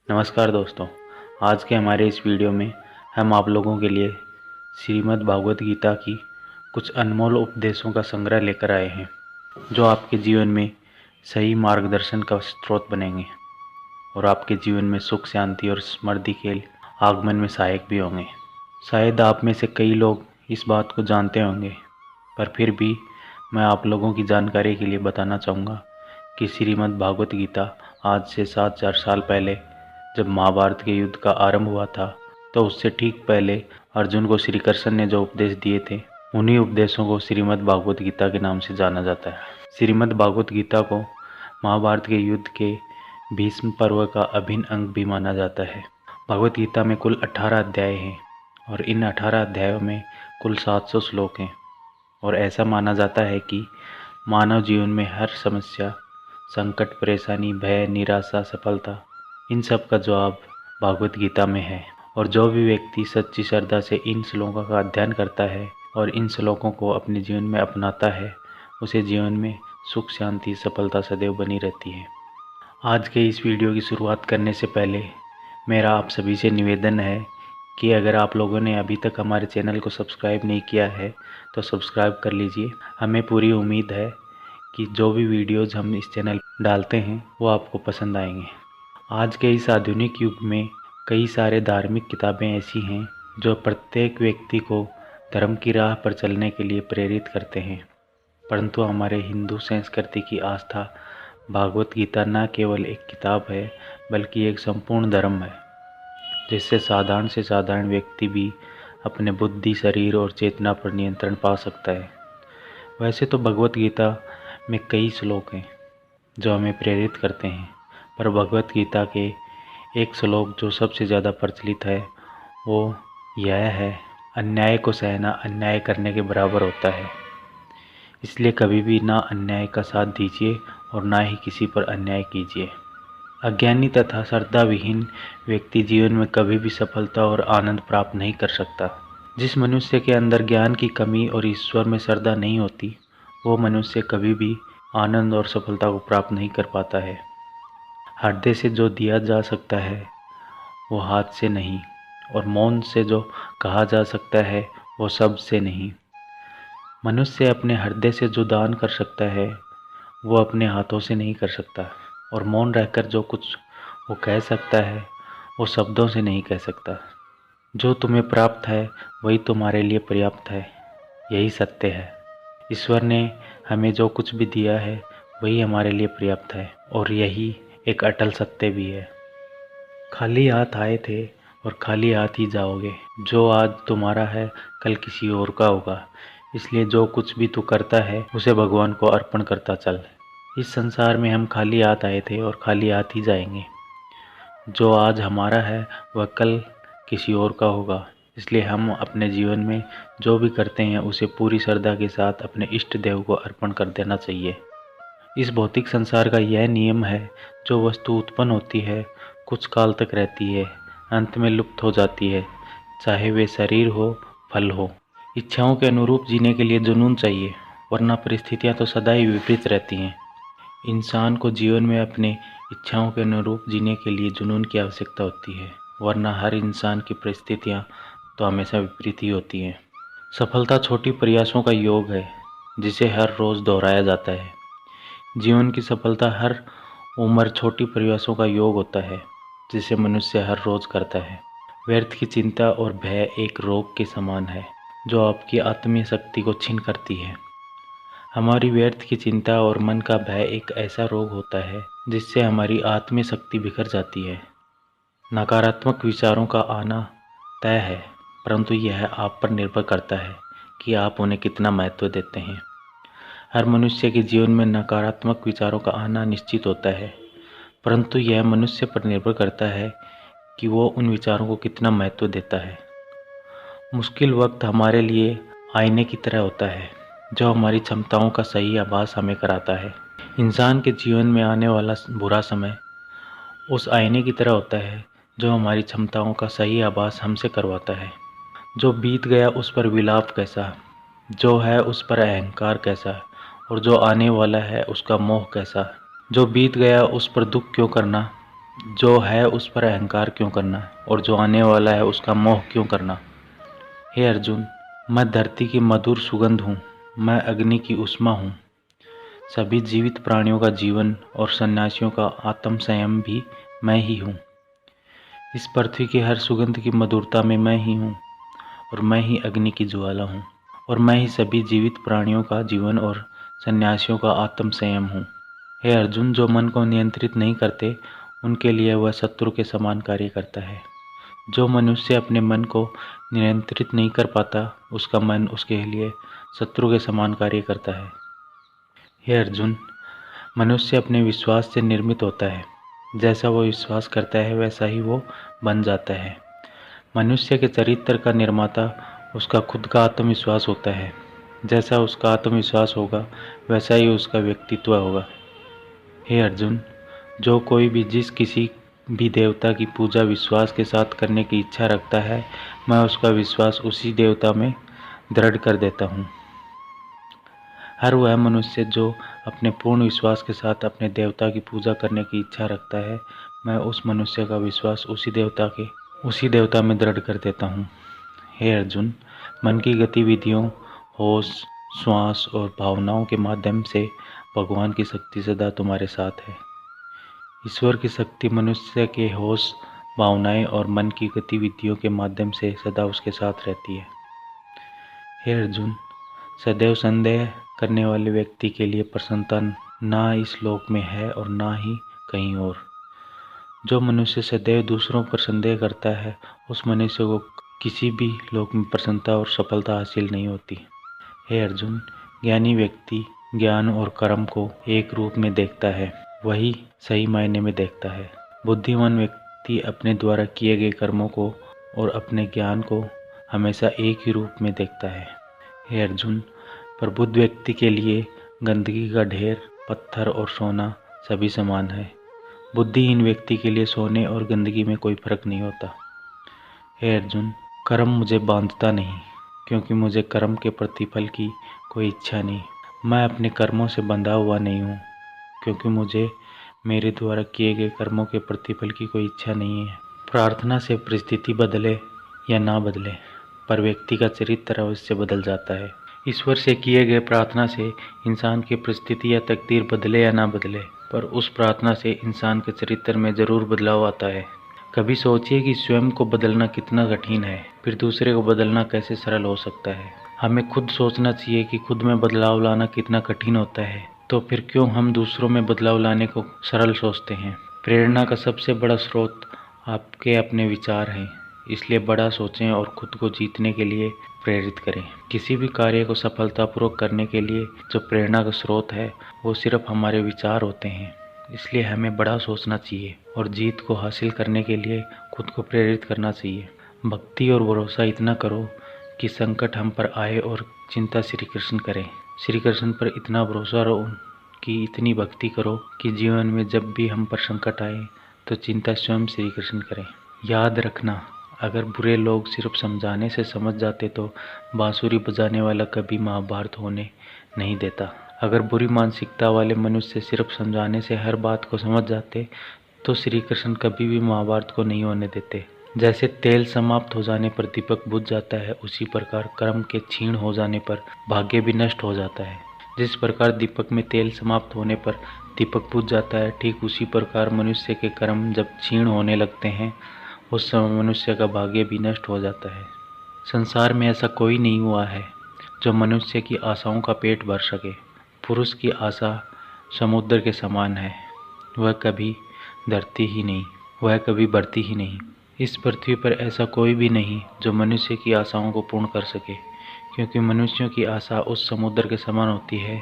नमस्कार दोस्तों, आज के हमारे इस वीडियो में हम आप लोगों के लिए श्रीमद् भागवत गीता की कुछ अनमोल उपदेशों का संग्रह लेकर आए हैं, जो आपके जीवन में सही मार्गदर्शन का स्रोत बनेंगे और आपके जीवन में सुख, शांति और समृद्धि के आगमन में सहायक भी होंगे। शायद आप में से कई लोग इस बात को जानते होंगे, पर फिर भी मैं आप लोगों की जानकारी के लिए बताना चाहूँगा कि श्रीमद् भागवत गीता आज से 7000 साल पहले जब महाभारत के युद्ध का आरंभ हुआ था, तो उससे ठीक पहले अर्जुन को श्री कृष्ण ने जो उपदेश दिए थे, उन्हीं उपदेशों को श्रीमद् भागवत गीता के नाम से जाना जाता है। श्रीमद् भागवत गीता को महाभारत के युद्ध के भीष्म पर्व का अभिन्न अंग भी माना जाता है। भगवत गीता में कुल 18 अध्याय हैं और इन 18 अध्यायों में कुल 700 श्लोक हैं और ऐसा माना जाता है कि मानव जीवन में हर समस्या, संकट, परेशानी, भय, निराशा, सफलता, इन सब का जवाब भागवत गीता में है। और जो भी व्यक्ति सच्ची श्रद्धा से इन श्लोकों का अध्ययन करता है और इन श्लोकों को अपने जीवन में अपनाता है, उसे जीवन में सुख, शांति, सफलता सदैव बनी रहती है। आज के इस वीडियो की शुरुआत करने से पहले मेरा आप सभी से निवेदन है कि अगर आप लोगों ने अभी तक हमारे चैनल को सब्सक्राइब नहीं किया है तो सब्सक्राइब कर लीजिए। हमें पूरी उम्मीद है कि जो भी वीडियोज़ हम इस चैनल डालते हैं वो आपको पसंद आएंगे। आज के इस आधुनिक युग में कई सारे धार्मिक किताबें ऐसी हैं जो प्रत्येक व्यक्ति को धर्म की राह पर चलने के लिए प्रेरित करते हैं, परंतु हमारे हिंदू संस्कृति की आस्था भागवत गीता न केवल एक किताब है बल्कि एक संपूर्ण धर्म है, जिससे साधारण से साधारण व्यक्ति भी अपने बुद्धि, शरीर और चेतना पर नियंत्रण पा सकता है। वैसे तो भगवत गीता में कई श्लोक हैं जो हमें प्रेरित करते हैं, पर भगवत गीता के एक श्लोक जो सबसे ज़्यादा प्रचलित है वो यह है, अन्याय को सहना अन्याय करने के बराबर होता है, इसलिए कभी भी ना अन्याय का साथ दीजिए और ना ही किसी पर अन्याय कीजिए। अज्ञानी तथा श्रद्धा विहीन व्यक्ति जीवन में कभी भी सफलता और आनंद प्राप्त नहीं कर सकता। जिस मनुष्य के अंदर ज्ञान की कमी और ईश्वर में श्रद्धा नहीं होती, वो मनुष्य कभी भी आनंद और सफलता को प्राप्त नहीं कर पाता है। हृदय से जो दिया जा सकता है वो हाथ से नहीं, और मौन से जो कहा जा सकता है वो शब्द से नहीं। मनुष्य अपने हृदय से जो दान कर सकता है वो अपने हाथों से नहीं कर सकता, और मौन रहकर जो कुछ वो कह सकता है वो शब्दों से नहीं कह सकता। जो तुम्हें प्राप्त है वही तुम्हारे लिए पर्याप्त है, यही सत्य है। ईश्वर ने हमें जो कुछ भी दिया है वही हमारे लिए पर्याप्त है, और यही एक अटल सत्य भी है। खाली हाथ आए थे और खाली हाथ ही जाओगे। जो आज तुम्हारा है कल किसी और का होगा, इसलिए जो कुछ भी तू करता है उसे भगवान को अर्पण करता चल। इस संसार में हम खाली हाथ आए थे और खाली हाथ ही जाएंगे। जो आज हमारा है वह कल किसी और का होगा, इसलिए हम अपने जीवन में जो भी करते हैं उसे पूरी श्रद्धा के साथ अपने इष्ट देव को अर्पण कर देना चाहिए। इस भौतिक संसार का यह नियम है, जो वस्तु उत्पन्न होती है कुछ काल तक रहती है, अंत में लुप्त हो जाती है, चाहे वे शरीर हो, फल हो। इच्छाओं के अनुरूप जीने के लिए जुनून चाहिए, वरना परिस्थितियां तो सदा ही विपरीत रहती हैं। इंसान को जीवन में अपने इच्छाओं के अनुरूप जीने के लिए जुनून की आवश्यकता होती है, वरना हर इंसान की परिस्थितियां तो हमेशा विपरीत ही होती हैं। सफलता छोटी प्रयासों का योग है जिसे हर रोज़ दोहराया जाता है। जीवन की सफलता हर उम्र छोटी प्रयासों का योग होता है जिसे मनुष्य हर रोज़ करता है। व्यर्थ की चिंता और भय एक रोग के समान है जो आपकी आत्मीय शक्ति को छीन करती है। हमारी व्यर्थ की चिंता और मन का भय एक ऐसा रोग होता है जिससे हमारी आत्मीय शक्ति बिखर जाती है। नकारात्मक विचारों का आना तय है, परंतु यह आप पर निर्भर करता है कि आप उन्हें कितना महत्व देते हैं। हर मनुष्य के जीवन में नकारात्मक विचारों का आना निश्चित होता है, परंतु यह मनुष्य पर निर्भर करता है कि वो उन विचारों को कितना महत्व देता है। मुश्किल वक्त हमारे लिए आईने की तरह होता है जो हमारी क्षमताओं का सही आभास हमें कराता है। इंसान के जीवन में आने वाला बुरा समय उस आईने की तरह होता है जो हमारी क्षमताओं का सही आभास हमसे करवाता है। जो बीत गया उस पर विलाप कैसा, जो है उस पर अहंकार कैसा, और जो आने वाला है उसका मोह कैसा। जो बीत गया उस पर दुख क्यों करना, जो है उस पर अहंकार क्यों करना, और जो आने वाला है उसका मोह क्यों करना। हे अर्जुन, मैं धरती की मधुर सुगंध हूँ, मैं अग्नि की उष्मा हूँ। सभी जीवित प्राणियों का जीवन और सन्यासियों का आत्म संयम भी मैं ही हूँ। इस पृथ्वी की हर सुगंध की मधुरता में मैं ही हूँ, और मैं ही अग्नि की ज्वाला हूँ, और मैं ही सभी जीवित प्राणियों का जीवन और सन्यासियों का आत्म संयम हूँ। हे अर्जुन, जो मन को नियंत्रित नहीं करते उनके लिए वह शत्रु के समान कार्य करता है। जो मनुष्य अपने मन को नियंत्रित नहीं कर पाता उसका मन उसके लिए शत्रु के समान कार्य करता है। हे अर्जुन, मनुष्य अपने विश्वास से निर्मित होता है। जैसा वो विश्वास करता है वैसा ही वो बन जाता है। मनुष्य के चरित्र का निर्माता उसका खुद का आत्मविश्वास होता है। जैसा उसका आत्मविश्वास होगा वैसा ही उसका व्यक्तित्व होगा। हे अर्जुन, जो कोई भी जिस किसी भी देवता की पूजा विश्वास के साथ करने की इच्छा रखता है, मैं उसका विश्वास उसी देवता में दृढ़ कर देता हूँ। हर वह मनुष्य जो अपने पूर्ण विश्वास के साथ अपने देवता की पूजा करने की इच्छा रखता है, मैं उस मनुष्य का विश्वास उसी देवता में दृढ़ कर देता हूँ। हे अर्जुन, मन की गतिविधियों, होश, श्वास और भावनाओं के माध्यम से भगवान की शक्ति सदा तुम्हारे साथ है। ईश्वर की शक्ति मनुष्य के होश, भावनाएं और मन की गतिविधियों के माध्यम से सदा उसके साथ रहती है। हे अर्जुन, सदैव संदेह करने वाले व्यक्ति के लिए प्रसन्नता ना इस लोक में है और ना ही कहीं और। जो मनुष्य सदैव दूसरों पर संदेह करता है उस मनुष्य को किसी भी लोक में प्रसन्नता और सफलता हासिल नहीं होती। हे अर्जुन, ज्ञानी व्यक्ति ज्ञान और कर्म को एक रूप में देखता है, वही सही मायने में देखता है। बुद्धिमान व्यक्ति अपने द्वारा किए गए कर्मों को और अपने ज्ञान को हमेशा एक ही रूप में देखता है। हे अर्जुन, पर बुद्ध व्यक्ति के लिए गंदगी का ढेर, पत्थर और सोना सभी समान है। बुद्धिहीन व्यक्ति के लिए सोने और गंदगी में कोई फर्क नहीं होता। हे अर्जुन, कर्म मुझे बांधता नहीं, क्योंकि मुझे कर्म के प्रतिफल की कोई इच्छा नहीं। मैं अपने कर्मों से बंधा हुआ नहीं हूँ, क्योंकि मुझे मेरे द्वारा किए गए कर्मों के प्रतिफल की कोई इच्छा नहीं है। प्रार्थना से परिस्थिति बदले या ना बदले, पर व्यक्ति का चरित्र अवश्य बदल जाता है। ईश्वर से किए गए प्रार्थना से इंसान की परिस्थिति या तकदीर बदले या ना बदले, पर उस प्रार्थना से इंसान के चरित्र में जरूर बदलाव आता है। कभी सोचिए कि स्वयं को बदलना कितना कठिन है, फिर दूसरे को बदलना कैसे सरल हो सकता है। हमें खुद सोचना चाहिए कि खुद में बदलाव लाना कितना कठिन होता है, तो फिर क्यों हम दूसरों में बदलाव लाने को सरल सोचते हैं। प्रेरणा का सबसे बड़ा स्रोत आपके अपने विचार हैं, इसलिए बड़ा सोचें और खुद को जीतने के लिए प्रेरित करें। किसी भी कार्य को सफलतापूर्वक करने के लिए जो प्रेरणा का स्रोत है वो सिर्फ हमारे विचार होते हैं, इसलिए हमें बड़ा सोचना चाहिए और जीत को हासिल करने के लिए खुद को प्रेरित करना चाहिए। भक्ति और भरोसा इतना करो कि संकट हम पर आए और चिंता श्री कृष्ण करें। श्री कृष्ण पर इतना भरोसा रहो कि इतनी भक्ति करो कि जीवन में जब भी हम पर संकट आए तो चिंता स्वयं श्री कृष्ण करें। याद रखना, अगर बुरे लोग सिर्फ समझाने से समझ जाते तो बांसुरी बजाने वाला कभी महाभारत होने नहीं देता। अगर बुरी मानसिकता वाले मनुष्य सिर्फ समझाने से हर बात को समझ जाते तो श्री कृष्ण कभी भी महाभारत को नहीं होने देते। जैसे तेल समाप्त हो जाने पर दीपक बुझ जाता है, उसी प्रकार कर्म के क्षीण हो जाने पर भाग्य भी नष्ट हो जाता है। जिस प्रकार दीपक में तेल समाप्त होने पर दीपक बुझ जाता है, ठीक उसी प्रकार मनुष्य के कर्म जब क्षीण होने लगते हैं उस समय मनुष्य का भाग्य भी नष्ट हो जाता है। संसार में ऐसा कोई नहीं हुआ है जो मनुष्य की आशाओं का पेट भर सके। पुरुष की आशा समुद्र के समान है, वह कभी बढ़ती ही नहीं। इस पृथ्वी पर ऐसा कोई भी नहीं जो मनुष्य की आशाओं को पूर्ण कर सके, क्योंकि मनुष्यों की आशा उस समुद्र के समान होती है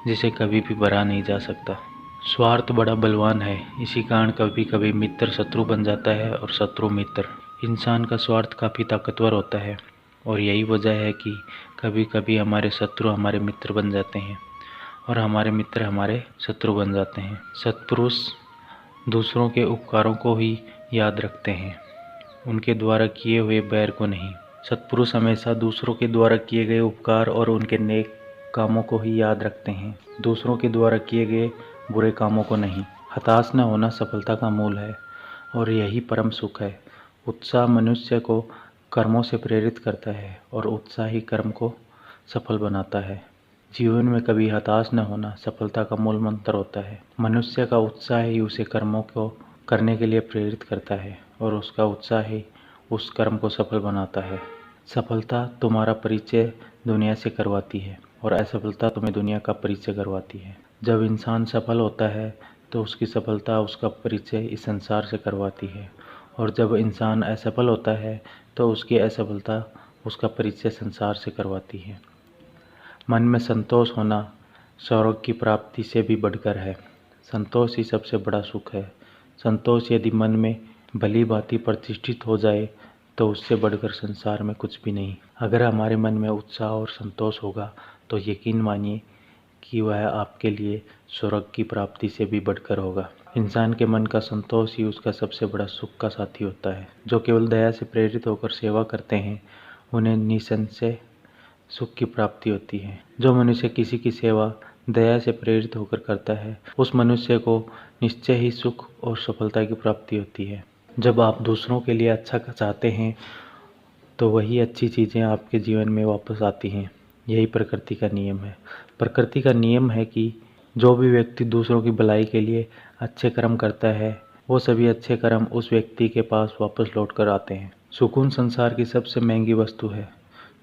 जिसे कभी भी भरा नहीं जा सकता। स्वार्थ बड़ा बलवान है, इसी कारण कभी कभी मित्र शत्रु बन जाता है और शत्रु मित्र। इंसान का स्वार्थ काफ़ी ताकतवर होता है और यही वजह है कि कभी कभी हमारे शत्रु हमारे मित्र बन जाते हैं और हमारे मित्र हमारे शत्रु बन जाते हैं। सत्पुरुष दूसरों के उपकारों को ही याद रखते हैं, उनके द्वारा किए हुए बैर को नहीं। सत्पुरुष हमेशा दूसरों के द्वारा किए गए उपकार और उनके नेक कामों को ही याद रखते हैं, दूसरों के द्वारा किए गए बुरे कामों को नहीं। हताश न होना सफलता का मूल है। और यही परम सुख है। उत्साह मनुष्य को कर्मों से प्रेरित करता है और उत्साह ही कर्म को सफल बनाता है। जीवन में कभी हताश न होना सफलता का मूल मंत्र होता है। मनुष्य का उत्साह ही उसे कर्मों को करने के लिए प्रेरित करता है और उसका उत्साह ही उस कर्म को सफल बनाता है। सफलता तुम्हारा परिचय दुनिया से करवाती है और असफलता तुम्हें दुनिया का परिचय करवाती है। जब इंसान सफल होता है तो उसकी सफलता उसका परिचय इस संसार से करवाती है, और जब इंसान असफल होता है तो उसकी असफलता उसका परिचय संसार से करवाती है। मन में संतोष होना स्वर्ग की प्राप्ति से भी बढ़कर है। संतोष ही सबसे बड़ा सुख है। संतोष यदि मन में भली भांति प्रतिष्ठित हो जाए तो उससे बढ़कर संसार में कुछ भी नहीं। अगर हमारे मन में उत्साह और संतोष होगा तो यकीन मानिए कि वह आपके लिए स्वर्ग की प्राप्ति से भी बढ़कर होगा। इंसान के मन का संतोष ही उसका सबसे बड़ा सुख का साथी होता है। जो केवल दया से प्रेरित होकर सेवा करते हैं उन्हें निसंशय सुख की प्राप्ति होती है। जो मनुष्य किसी की सेवा दया से प्रेरित होकर करता है उस मनुष्य को निश्चय ही सुख और सफलता की प्राप्ति होती है। जब आप दूसरों के लिए अच्छा चाहते हैं तो वही अच्छी चीज़ें आपके जीवन में वापस आती हैं। यही प्रकृति का नियम है। प्रकृति का नियम है कि जो भी व्यक्ति दूसरों की भलाई के लिए अच्छे कर्म करता है वो सभी अच्छे कर्म उस व्यक्ति के पास वापस लौट कर आते हैं। सुकून संसार की सबसे महंगी वस्तु है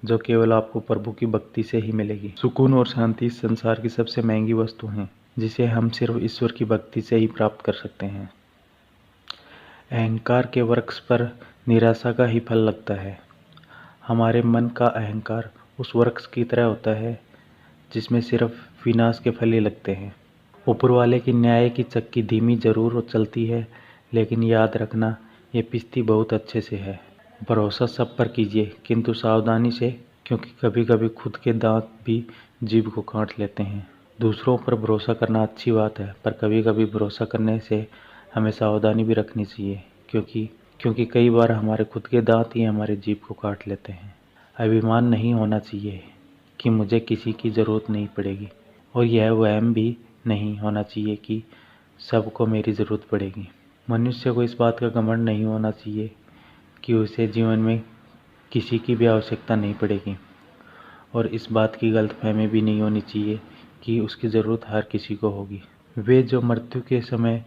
जो केवल आपको प्रभु की भक्ति से ही मिलेगी। सुकून और शांति इस संसार की सबसे महंगी वस्तु हैं जिसे हम सिर्फ ईश्वर की भक्ति से ही प्राप्त कर सकते हैं। अहंकार के वृक्ष पर निराशा का ही फल लगता है। हमारे मन का अहंकार उस वृक्ष की तरह होता है जिसमें सिर्फ विनाश के फल ही लगते हैं। ऊपर वाले की न्याय की चक्की धीमी जरूर चलती है, लेकिन याद रखना ये पिसती बहुत अच्छे से है। भरोसा सब पर कीजिए किंतु सावधानी से, क्योंकि कभी कभी खुद के दांत भी जीभ को काट लेते हैं। दूसरों पर भरोसा करना अच्छी बात है, पर कभी कभी भरोसा करने से हमें सावधानी भी रखनी चाहिए, क्योंकि कई बार हमारे खुद के दांत ही हमारे जीभ को काट लेते हैं। अभिमान नहीं होना चाहिए कि मुझे किसी की ज़रूरत नहीं पड़ेगी, और यह वहम भी नहीं होना चाहिए कि सबको मेरी ज़रूरत पड़ेगी। मनुष्य को इस बात का घमंड नहीं होना चाहिए कि उसे जीवन में किसी की भी आवश्यकता नहीं पड़ेगी, और इस बात की गलतफहमी भी नहीं होनी चाहिए कि उसकी ज़रूरत हर किसी को होगी। वे जो मृत्यु के समय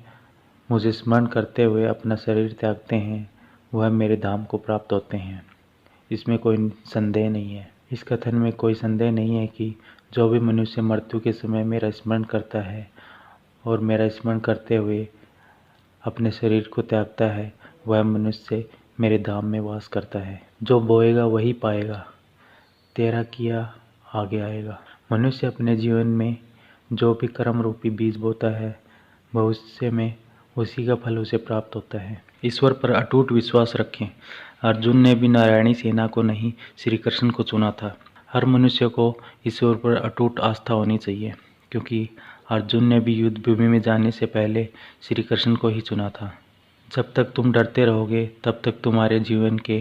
मुझे स्मरण करते हुए अपना शरीर त्यागते हैं वह मेरे धाम को प्राप्त होते हैं। इसमें कोई संदेह नहीं है। इस कथन में कोई संदेह नहीं है कि जो भी मनुष्य मृत्यु के समय मेरा स्मरण करता है और मेरा स्मरण करते हुए अपने शरीर को त्यागता है वह मनुष्य मेरे धाम में वास करता है। जो बोएगा वही पाएगा, तेरा किया आगे आएगा। मनुष्य अपने जीवन में जो भी कर्म रूपी बीज बोता है भविष्य में उसी का फल उसे प्राप्त होता है। ईश्वर पर अटूट विश्वास रखें। अर्जुन ने भी नारायणी सेना को नहीं, श्री कृष्ण को चुना था। हर मनुष्य को ईश्वर पर अटूट आस्था होनी चाहिए, क्योंकि अर्जुन ने भी युद्ध भूमि में जाने से पहले श्री कृष्ण को ही चुना था। जब तक तुम डरते रहोगे तब तक तुम्हारे जीवन के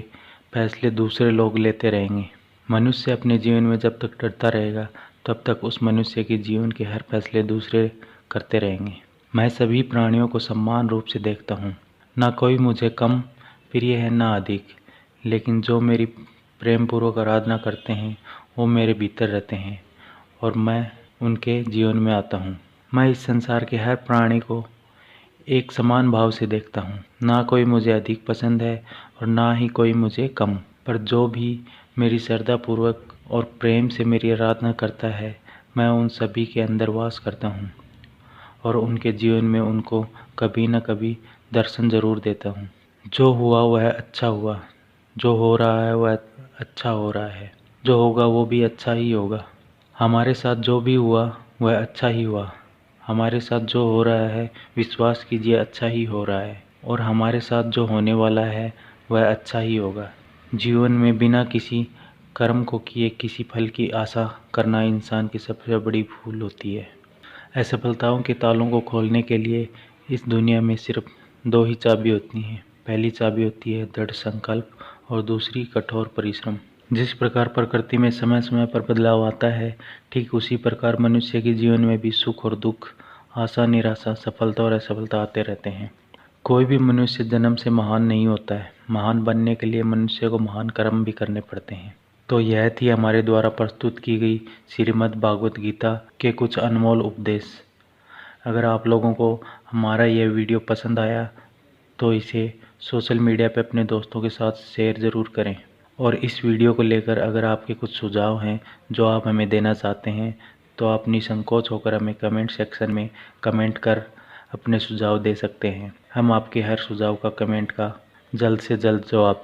फैसले दूसरे लोग लेते रहेंगे। मनुष्य अपने जीवन में जब तक डरता रहेगा तब तक उस मनुष्य के जीवन के हर फैसले दूसरे करते रहेंगे। मैं सभी प्राणियों को समान रूप से देखता हूँ। ना कोई मुझे कम प्रिय है ना अधिक, लेकिन जो मेरी प्रेम पूर्वक आराधना करते हैं वो मेरे भीतर रहते हैं और मैं उनके जीवन में आता हूँ। मैं इस संसार के हर प्राणी को एक समान भाव से देखता हूँ। ना कोई मुझे अधिक पसंद है और ना ही कोई मुझे कम, पर जो भी मेरी श्रद्धा पूर्वक और प्रेम से मेरी आराधना करता है मैं उन सभी के अंदर वास करता हूँ और उनके जीवन में उनको कभी न कभी दर्शन जरूर देता हूँ। जो हुआ वह अच्छा हुआ, जो हो रहा है वह अच्छा हो रहा है, जो होगा वो भी अच्छा ही होगा। हमारे साथ जो भी हुआ वह अच्छा ही हुआ। हमारे साथ जो हो रहा है विश्वास कीजिए अच्छा ही हो रहा है, और हमारे साथ जो होने वाला है वह अच्छा ही होगा। जीवन में बिना किसी कर्म को किए किसी फल की आशा करना इंसान की सबसे बड़ी भूल होती है। असफलताओं के तालों को खोलने के लिए इस दुनिया में सिर्फ दो ही चाबी होती हैं। पहली चाबी होती है दृढ़ संकल्प और दूसरी कठोर परिश्रम। जिस प्रकार प्रकृति में समय समय पर बदलाव आता है, ठीक उसी प्रकार मनुष्य के जीवन में भी सुख और दुख, आशा निराशा, सफलता और असफलता आते रहते हैं। कोई भी मनुष्य जन्म से महान नहीं होता है। महान बनने के लिए मनुष्य को महान कर्म भी करने पड़ते हैं। तो यह थी हमारे द्वारा प्रस्तुत की गई श्रीमद् भागवत गीता के कुछ अनमोल उपदेश। अगर आप लोगों को हमारा यह वीडियो पसंद आया तो इसे सोशल मीडिया पर अपने दोस्तों के साथ शेयर ज़रूर करें। और इस वीडियो को लेकर अगर आपके कुछ सुझाव हैं जो आप हमें देना चाहते हैं तो आप निसंकोच होकर हमें कमेंट सेक्शन में कमेंट कर अपने सुझाव दे सकते हैं। हम आपके हर सुझाव का कमेंट का जल्द से जल्द जवाब देंगे।